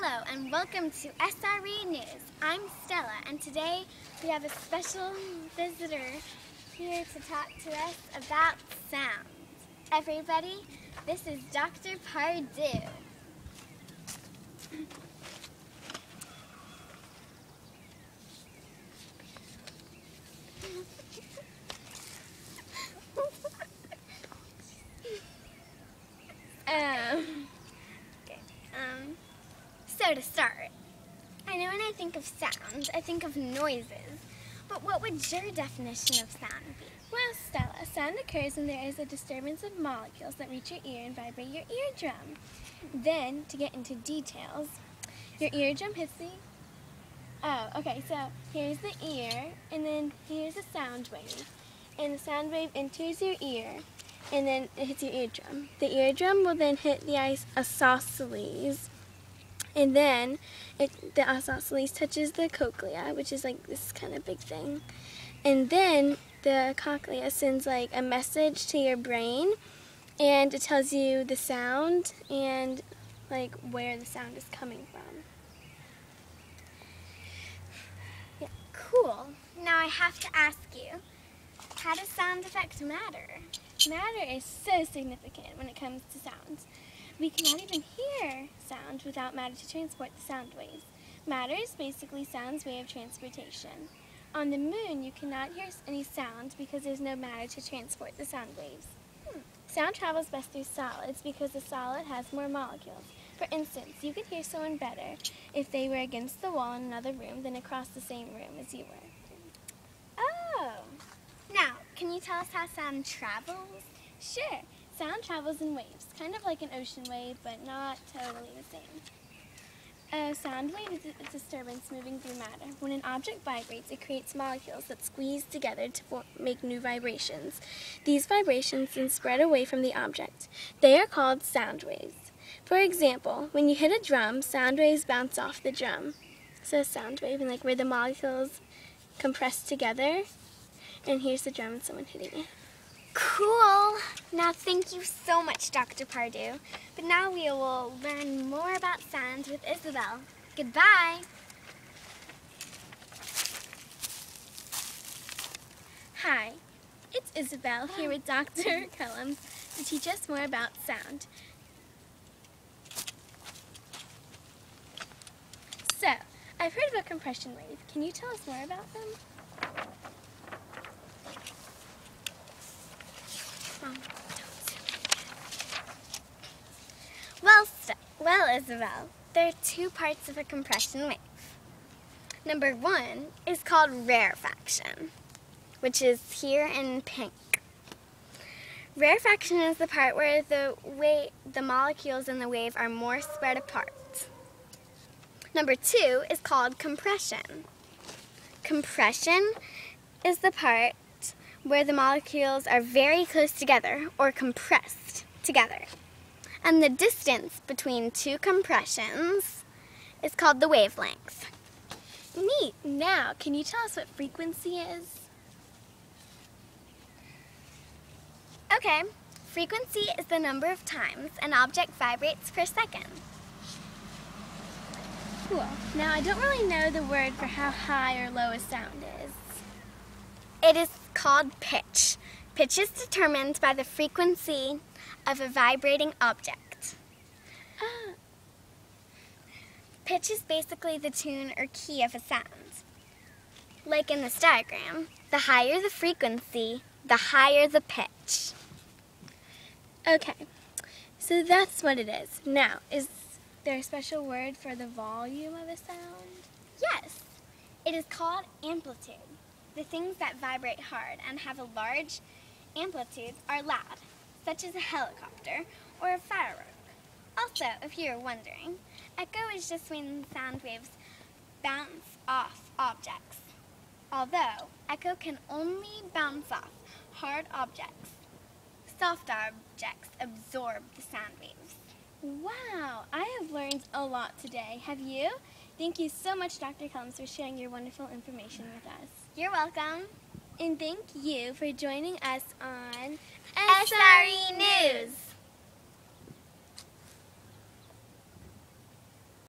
Hello and welcome to SRE News. I'm Stella and today we have a special visitor here to talk to us about sound. Everybody, this is Dr. Pardue. So to start, I know when I think of sound, I think of noises, but what would your definition of sound be? Well, Stella, sound occurs when there is a disturbance of molecules that reach your ear and vibrate your eardrum. Then, to get into details, your eardrum hits the... so here's the ear, and then here's a sound wave. And the sound wave enters your ear, and then it hits your eardrum. The eardrum will then hit the isosceles, and then the isosceles touches the cochlea, which is like this kind of big thing. And then the cochlea sends like a message to your brain, and it tells you the sound and like where the sound is coming from. Yeah, cool. Now I have to ask you, how does sound affect matter? Matter is so significant when it comes to sounds. We cannot even hear sound without matter to transport the sound waves. Matter is basically sound's way of transportation. On the moon, you cannot hear any sound because there's no matter to transport the sound waves. Sound travels best through solids because the solid has more molecules. For instance, you could hear someone better if they were against the wall in another room than across the same room as you were. Oh! Now, can you tell us how sound travels? Sure. Sound travels in waves, kind of like an ocean wave, but not totally the same. A sound wave is a disturbance moving through matter. When an object vibrates, it creates molecules that squeeze together to make new vibrations. These vibrations then spread away from the object. They are called sound waves. For example, when you hit a drum, sound waves bounce off the drum. So a sound wave, and like where the molecules compress together, and here's the drum and someone hitting it. Cool! Now thank you so much, Dr. Pardue. But now we will learn more about sound with Isabelle. Goodbye! Hi, it's Isabelle here with Dr. Cullum to teach us more about sound. So, I've heard of a compression wave. Can you tell us more about them? Well, Isabelle, there are two parts of a compression wave. Number one is called rarefaction, which is here in pink. Rarefaction is the part where the molecules in the wave are more spread apart. Number two is called compression. Compression is the part where the molecules are very close together or compressed together. And the distance between two compressions is called the wavelength. Neat. Now, can you tell us what frequency is? Okay. Frequency is the number of times an object vibrates per second. Cool. Now, I don't really know the word for how high or low a sound is. It is called pitch. Pitch is determined by the frequency of a vibrating object. Pitch is basically the tune or key of a sound. Like in this diagram, the higher the frequency, the higher the pitch. Okay, so that's what it is. Now, is there a special word for the volume of a sound? Yes, it is called amplitude. The things that vibrate hard and have a large amplitude are loud, such as a helicopter or a firework. Also, if you're wondering, echo is just when sound waves bounce off objects. Although, echo can only bounce off hard objects. Soft objects absorb the sound waves. Wow, I have learned a lot today. Have you? Thank you so much, Dr. Cullums, for sharing your wonderful information with us. You're welcome. And thank you for joining us on SRE News.